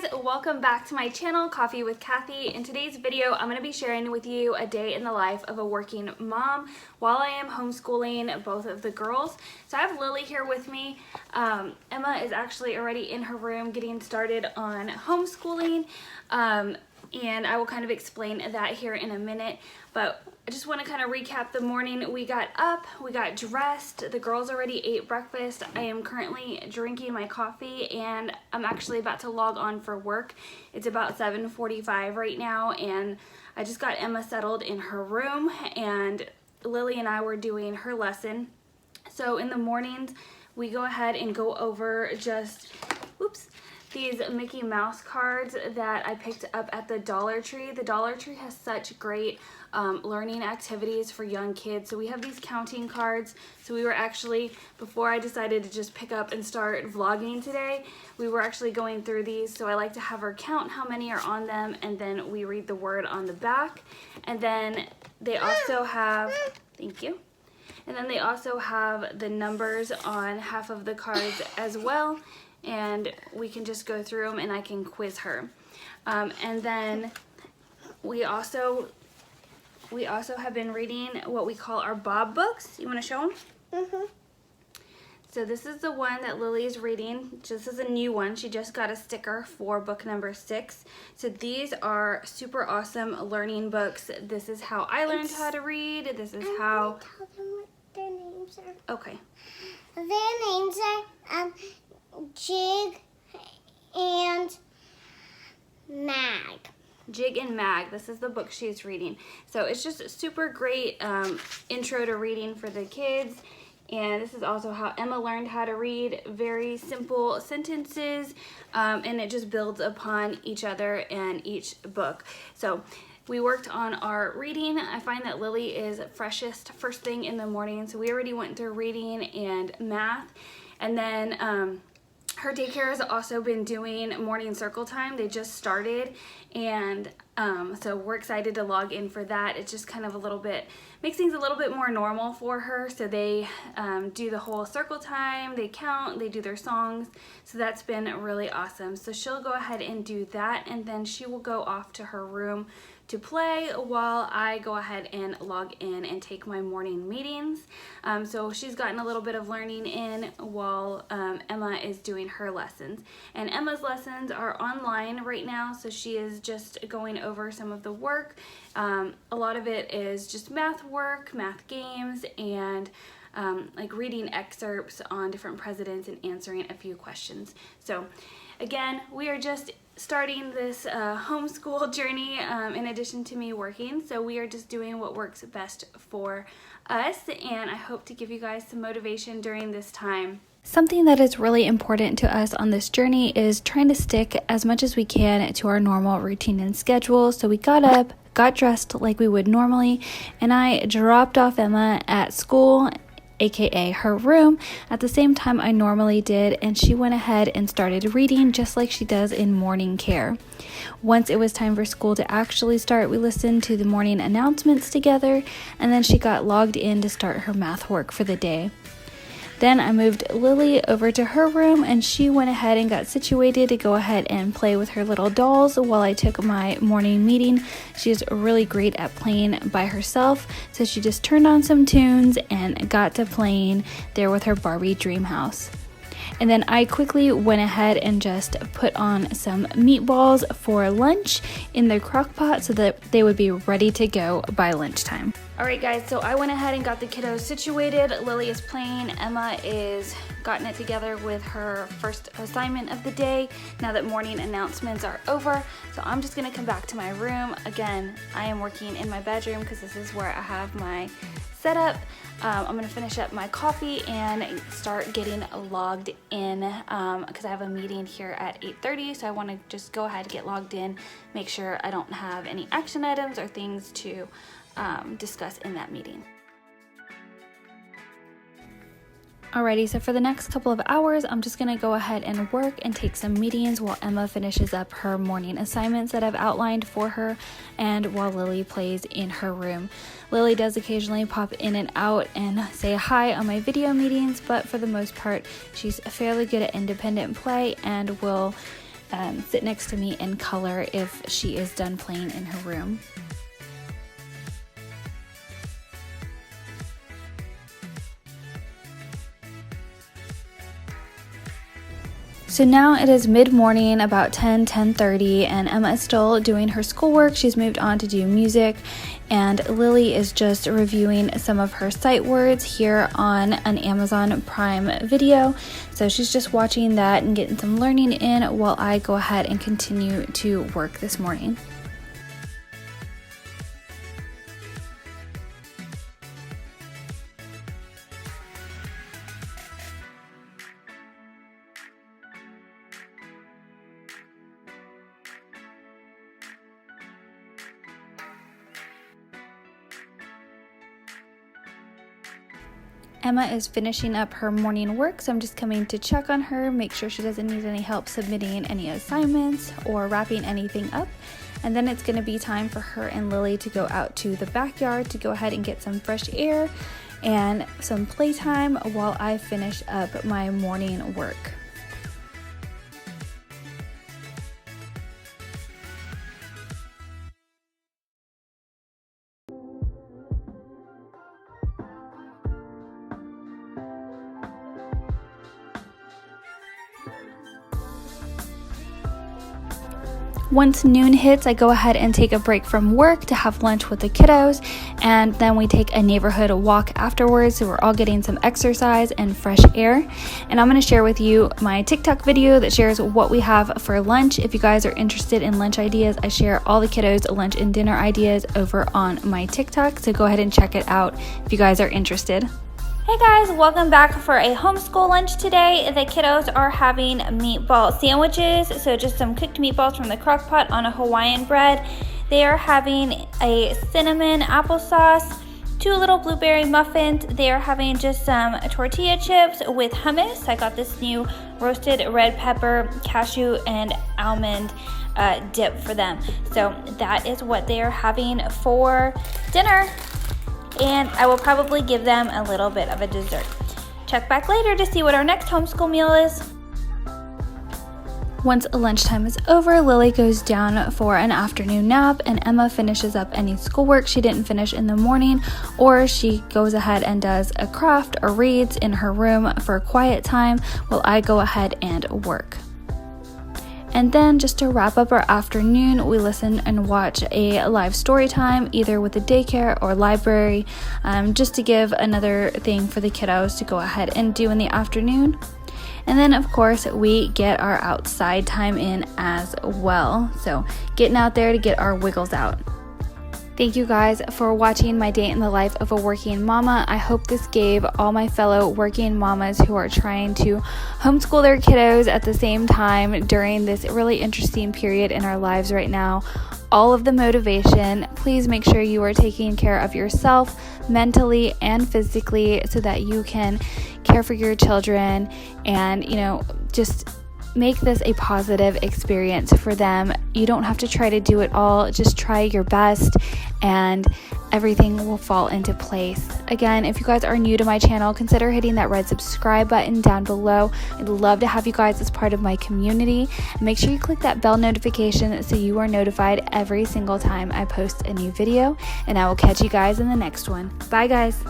guys, welcome back to my channel, Coffee with Kathy. In today's video, I'm going to be sharing with you a day in the life of a working mom while I am homeschooling both of the girls. So I have Lily here with me. Emma is actually already in her room getting started on homeschooling, and I will kind of explain that here in a minute. But I just want to kind of recap the morning. We got up, we got dressed, the girls already ate breakfast. I am currently drinking my coffee and I'm actually about to log on for work. It's about 7:45 right now, and I just got Emma settled in her room and Lily and I were doing her lesson. So in the mornings, we go ahead and go over just, these Mickey Mouse cards that I picked up at the Dollar Tree. The Dollar Tree has such great learning activities for young kids. So we have these counting cards. So we were actually, before I decided to just pick up and start vlogging today, we were actually going through these. So I like to have her count how many are on them, and then we read the word on the back. And then they also have, thank you. And then they also have the numbers on half of the cards as well. And we can just go through them and I can quiz her. And then we also have been reading what we call our Bob books. You want to show them? Mm-hmm. So this is the one that Lily is reading. This is a new one. She just got a sticker for book number 6. So these are super awesome learning books. This is how I learned how to read. This is how... Tell them what their names are. Okay. Their names are Jig and Mag. Jig and Mag. This is the book she's reading. So it's just a super great intro to reading for the kids. And this is also how Emma learned how to read. Very simple sentences, and it just builds upon each other and each book. So we worked on our reading. I find that Lily is freshest first thing in the morning. So we already went through reading and math. And then her daycare has also been doing morning circle time. They just started, and so we're excited to log in for that. It's just kind of a little bit, makes things a little bit more normal for her. So they do the whole circle time, they count, they do their songs. So that's been really awesome. So she'll go ahead and do that, and then she will go off to her room to play while I go ahead and log in and take my morning meetings. So she's gotten a little bit of learning in while Emma is doing her lessons. And Emma's lessons are online right now, so she is just going over some of the work. A lot of it is just math work, math games, and like reading excerpts on different presidents and answering a few questions. So again, we are just starting this homeschool journey in addition to me working. So we are just doing what works best for us, and I hope to give you guys some motivation during this time. Something that is really important to us on this journey is trying to stick as much as we can to our normal routine and schedule. So we got up, got dressed like we would normally, and I dropped off Emma at school, aka her room, at the same time I normally did, and she went ahead and started reading just like she does in morning care. Once it was time for school to actually start, we listened to the morning announcements together, and then she got logged in to start her math work for the day. Then I moved Lily over to her room, and she went ahead and got situated to go ahead and play with her little dolls while I took my morning meeting. She's really great at playing by herself, so she just turned on some tunes and got to playing there with her Barbie dream house. And then I quickly went ahead and just put on some meatballs for lunch in the crock pot so that they would be ready to go by lunchtime. Alright guys, so I went ahead and got the kiddos situated. Lily is playing, Emma is gotten it together with her first assignment of the day now that morning announcements are over. So I'm just gonna come back to my room. Again, I am working in my bedroom because this is where I have my setup. I'm gonna finish up my coffee and start getting logged in because I have a meeting here at 8:30. So I want to just go ahead and get logged in, make sure I don't have any action items or things to discuss in that meeting. Alrighty, so for the next couple of hours, I'm just going to go ahead and work and take some meetings while Emma finishes up her morning assignments that I've outlined for her, and while Lily plays in her room. Lily does occasionally pop in and out and say hi on my video meetings, but for the most part, she's fairly good at independent play and will sit next to me and color if she is done playing in her room. So now it is mid-morning, about 10:30, and Emma is still doing her schoolwork. She's moved on to do music, and Lily is just reviewing some of her sight words here on an Amazon Prime video. So she's just watching that and getting some learning in while I go ahead and continue to work this morning. Emma is finishing up her morning work, so I'm just coming to check on her, make sure she doesn't need any help submitting any assignments or wrapping anything up. And then it's going to be time for her and Lily to go out to the backyard to go ahead and get some fresh air and some playtime while I finish up my morning work. Once noon hits, I go ahead and take a break from work to have lunch with the kiddos, and then we take a neighborhood walk afterwards, so we're all getting some exercise and fresh air. And I'm going to share with you my TikTok video that shares what we have for lunch. If you guys are interested in lunch ideas, I share all the kiddos' lunch and dinner ideas over on my TikTok, so go ahead and check it out if you guys are interested. Hey guys, welcome back for a homeschool lunch today. The kiddos are having meatball sandwiches, so just some cooked meatballs from the crock pot on a Hawaiian bread. They are having a cinnamon applesauce, 2 little blueberry muffins. They are having just some tortilla chips with hummus. I got this new roasted red pepper, cashew, and almond dip for them. So that is what they are having for dinner. And I will probably give them a little bit of a dessert. Check back later to see what our next homeschool meal is. Once lunchtime is over, Lily goes down for an afternoon nap, and Emma finishes up any schoolwork she didn't finish in the morning, or she goes ahead and does a craft or reads in her room for a quiet time while I go ahead and work. And then just to wrap up our afternoon, we listen and watch a live story time, either with the daycare or library, just to give another thing for the kiddos to go ahead and do in the afternoon. And then, of course, we get our outside time in as well. So getting out there to get our wiggles out. Thank you guys for watching my day in the life of a working mama. I hope this gave all my fellow working mamas who are trying to homeschool their kiddos at the same time during this really interesting period in our lives right now all of the motivation. Please make sure you are taking care of yourself mentally and physically so that you can care for your children and, just make this a positive experience for them. You don't have to try to do it all. Just try your best and everything will fall into place. Again, if you guys are new to my channel, consider hitting that red subscribe button down below. I'd love to have you guys as part of my community. And make sure you click that bell notification so you are notified every single time I post a new video. And I will catch you guys in the next one. Bye guys.